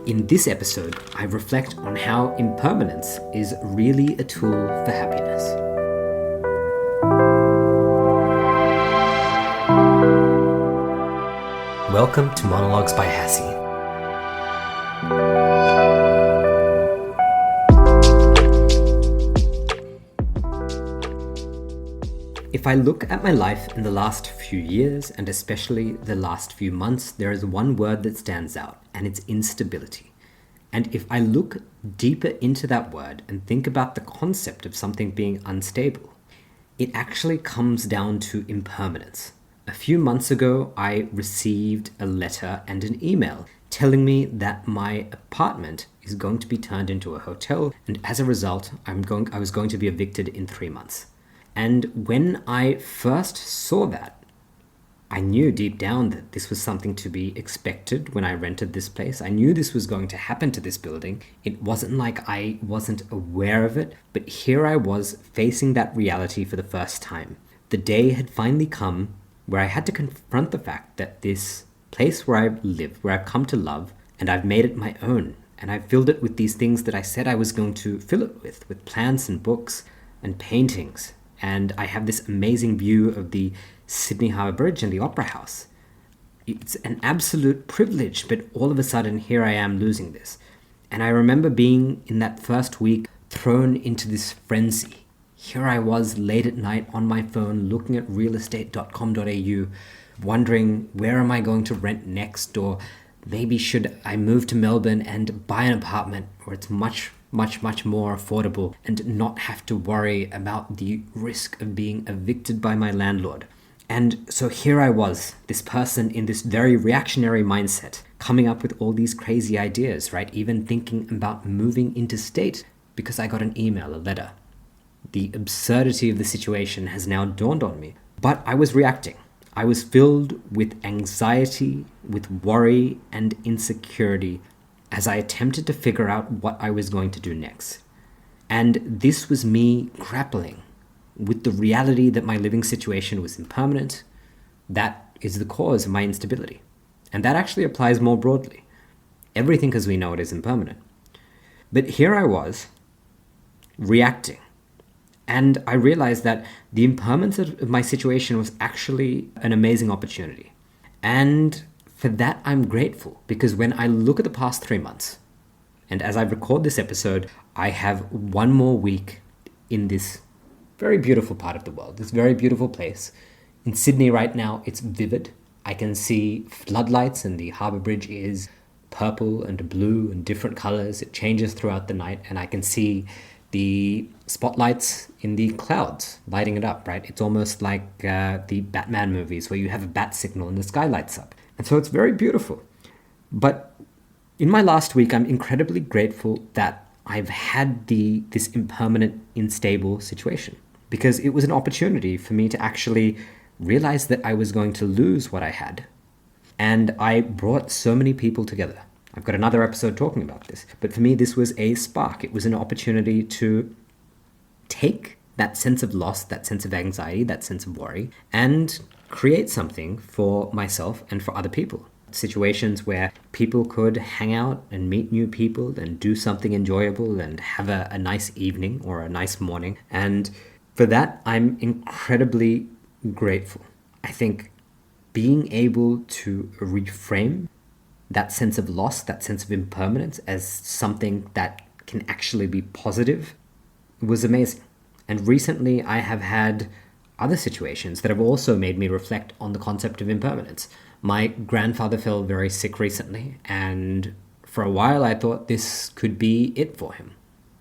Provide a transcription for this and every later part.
In this episode, I reflect on how impermanence is really a tool for happiness. Welcome to Monologues by Hassie. If I look at my life in the last few years, and especially the last few months, there is one word that stands out, and it's instability. And if I look deeper into that word and think about the concept of something being unstable, it actually comes down to impermanence. A few months ago, I received a letter and an email telling me that my apartment is going to be turned into a hotel, and as a result, I was going to be evicted in 3 months. And when I first saw that, I knew deep down that this was something to be expected when I rented this place. I knew this was going to happen to this building. It wasn't like I wasn't aware of it, but here I was facing that reality for the first time. The day had finally come where I had to confront the fact that this place where I live, where I've come to love, and I've made it my own, and I've filled it with these things that I said I was going to fill it with plants and books and paintings. And I have this amazing view of the Sydney Harbour Bridge and the Opera House. It's an absolute privilege, but all of a sudden here I am losing this. And I remember being in that first week thrown into this frenzy. Here I was late at night on my phone looking at realestate.com.au, wondering where am I going to rent next, or maybe should I move to Melbourne and buy an apartment where it's much more affordable and not have to worry about the risk of being evicted by my landlord. And so here I was, this person in this very reactionary mindset, coming up with all these crazy ideas, right? Even thinking about moving interstate because I got an email, a letter. The absurdity of the situation has now dawned on me. But I was reacting. I was filled with anxiety, with worry and insecurity as I attempted to figure out what I was going to do next. And this was me grappling with the reality that my living situation was impermanent. That is the cause of my instability. And that actually applies more broadly. Everything as we know it is impermanent. But here I was, reacting. And I realized that the impermanence of my situation was actually an amazing opportunity. And for that, I'm grateful, because when I look at the past 3 months, and as I record this episode, I have one more week in this very beautiful part of the world, this very beautiful place. In Sydney right now, it's vivid. I can see floodlights and the Harbour Bridge is purple and blue and different colors. It changes throughout the night, and I can see the spotlights in the clouds lighting it up, right? It's almost like the Batman movies where you have a bat signal and the sky lights up. And so it's very beautiful. But in my last week, I'm incredibly grateful that I've had this impermanent, unstable situation, because it was an opportunity for me to actually realize that I was going to lose what I had. And I brought so many people together. I've got another episode talking about this. But for me, this was a spark. It was an opportunity to take that sense of loss, that sense of anxiety, that sense of worry, and create something for myself and for other people. Situations where people could hang out and meet new people and do something enjoyable and have a nice evening or a nice morning. And for that, I'm incredibly grateful. I think being able to reframe that sense of loss, that sense of impermanence as something that can actually be positive was amazing. And recently I have had other situations that have also made me reflect on the concept of impermanence. My grandfather fell very sick recently, and for a while I thought this could be it for him.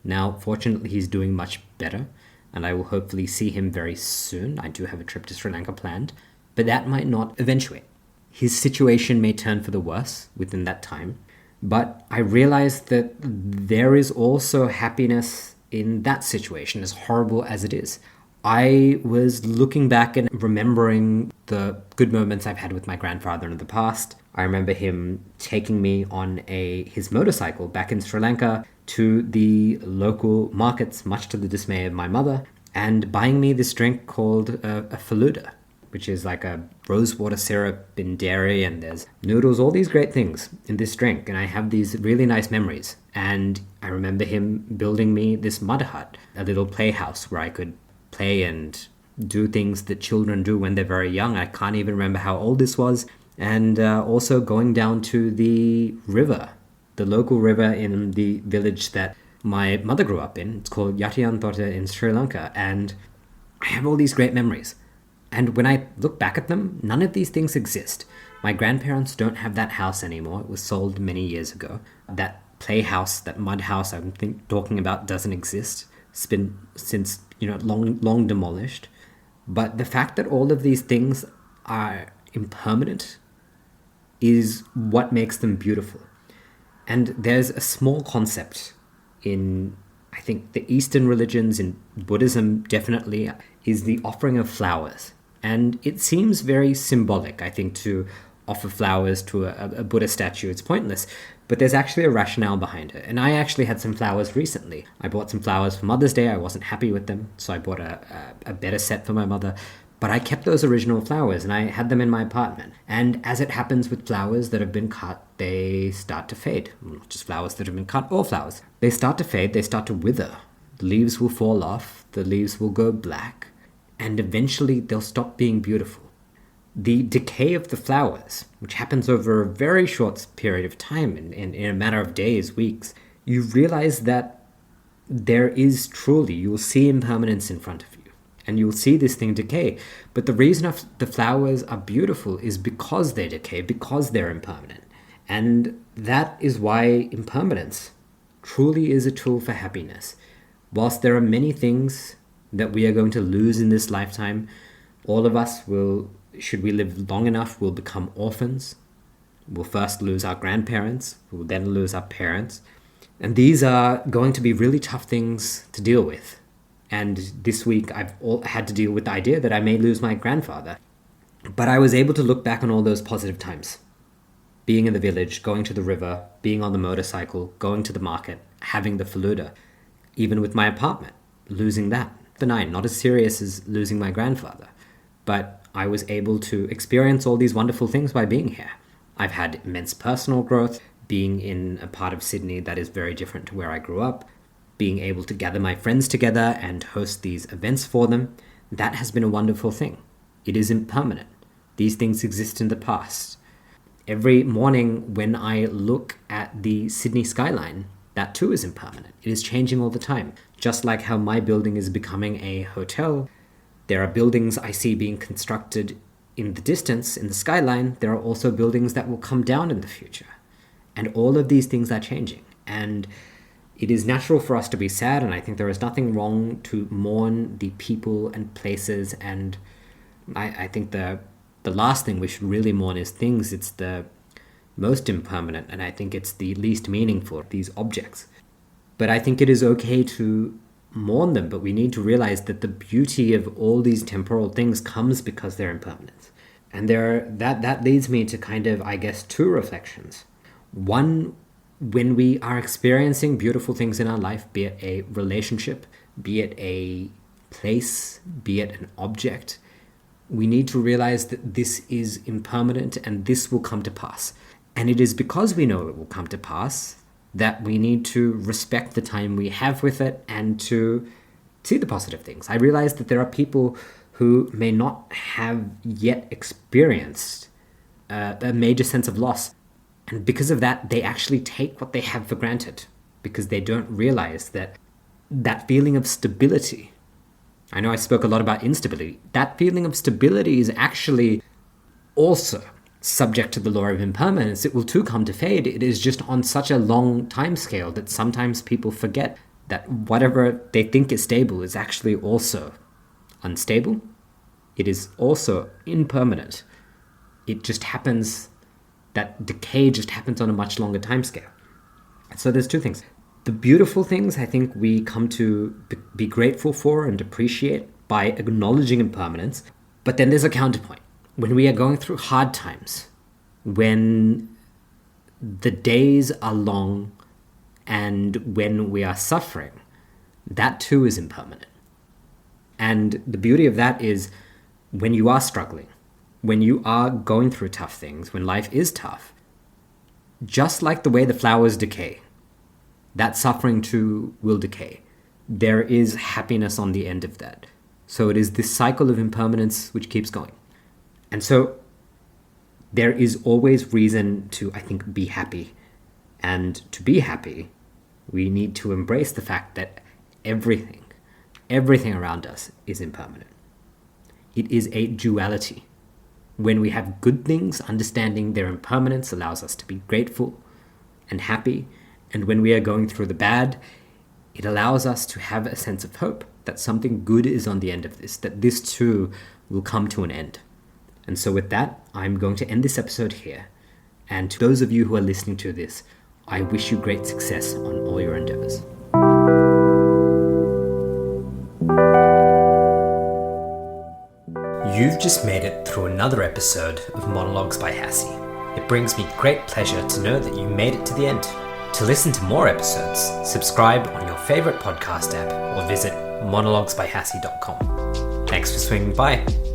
Now, fortunately, he's doing much better, and I will hopefully see him very soon. I do have a trip to Sri Lanka planned, but that might not eventuate. His situation may turn for the worse within that time, but I realized that there is also happiness in that situation, as horrible as it is. I was looking back and remembering the good moments I've had with my grandfather in the past. I remember him taking me on his motorcycle back in Sri Lanka to the local markets, much to the dismay of my mother, and buying me this drink called a faluda. which is like a rosewater syrup in dairy, and there's noodles, all these great things in this drink. And I have these really nice memories. And I remember him building me this mud hut, a little playhouse where I could play and do things that children do when they're very young. I can't even remember how old this was. And also going down to the river, the local river in the village that my mother grew up in. It's called Yatiyantote in Sri Lanka. And I have all these great memories. And when I look back at them, none of these things exist. My grandparents don't have that house anymore. It was sold many years ago. That playhouse, that mud house I'm talking about doesn't exist. It's been since, long demolished. But the fact that all of these things are impermanent is what makes them beautiful. And there's a small concept in, I think, the Eastern religions, in Buddhism definitely, is the offering of flowers. And it seems very symbolic, I think, to offer flowers to a Buddha statue. It's pointless, but there's actually a rationale behind it. And I actually had some flowers recently. I bought some flowers for Mother's Day. I wasn't happy with them, so I bought a better set for my mother. But I kept those original flowers and I had them in my apartment. And as it happens with flowers that have been cut, they start to fade. Not just flowers that have been cut, all flowers. They start to fade, they start to wither. The leaves will fall off, the leaves will go black, and eventually they'll stop being beautiful. The decay of the flowers, which happens over a very short period of time, in a matter of days, weeks, you realize that there is truly, you will see impermanence in front of you. And you'll see this thing decay. But the reason the flowers are beautiful is because they decay, because they're impermanent. And that is why impermanence truly is a tool for happiness. Whilst there are many things that we are going to lose in this lifetime, all of us will, should we live long enough, will become orphans. We'll first lose our grandparents, we'll then lose our parents. And these are going to be really tough things to deal with. And this week I've had to deal with the idea that I may lose my grandfather. But I was able to look back on all those positive times. Being in the village, going to the river, being on the motorcycle, going to the market, having the faluda. Even with my apartment, losing that. Benign, not as serious as losing my grandfather. But I was able to experience all these wonderful things by being here. I've had immense personal growth, being in a part of Sydney that is very different to where I grew up. Being able to gather my friends together and host these events for them, that has been a wonderful thing. It is impermanent. These things exist in the past. Every morning when I look at the Sydney skyline, that too is impermanent. It is changing all the time. Just like how my building is becoming a hotel, there are buildings I see being constructed in the distance, in the skyline. There are also buildings that will come down in the future. And all of these things are changing. And it is natural for us to be sad, and I think there is nothing wrong to mourn the people and places. And I think the last thing we should really mourn is things. It's the most impermanent, and I think it's the least meaningful, these objects. But I think it is okay to mourn them, but we need to realize that the beauty of all these temporal things comes because they're impermanent. And that leads me to kind of, I guess, two reflections. One, when we are experiencing beautiful things in our life, be it a relationship, be it a place, be it an object, we need to realize that this is impermanent and this will come to pass. And it is because we know it will come to pass that we need to respect the time we have with it and to see the positive things. I realize that there are people who may not have yet experienced a major sense of loss. And because of that, they actually take what they have for granted because they don't realize that feeling of stability. I know I spoke a lot about instability. That feeling of stability is actually also subject to the law of impermanence. It will too come to fade. It is just on such a long time scale that sometimes people forget that whatever they think is stable is actually also unstable. It is also impermanent. It just happens. That decay just happens on a much longer time scale. So there's two things. The beautiful things I think we come to be grateful for and appreciate by acknowledging impermanence. But then there's a counterpoint. When we are going through hard times, when the days are long and when we are suffering, that too is impermanent. And the beauty of that is when you are struggling, when you are going through tough things, when life is tough, just like the way the flowers decay, that suffering too will decay. There is happiness on the end of that. So it is this cycle of impermanence which keeps going. And so there is always reason to, I think, be happy. And to be happy, we need to embrace the fact that everything around us is impermanent. It is a duality. When we have good things, understanding their impermanence allows us to be grateful and happy. And when we are going through the bad, it allows us to have a sense of hope that something good is on the end of this, that this too will come to an end. And so with that, I'm going to end this episode here. And to those of you who are listening to this, I wish you great success on all your endeavors. You've just made it through another episode of Monologues by Hassie. It brings me great pleasure to know that you made it to the end. To listen to more episodes, subscribe on your favorite podcast app or visit monologuesbyhassie.com. Thanks for swinging by.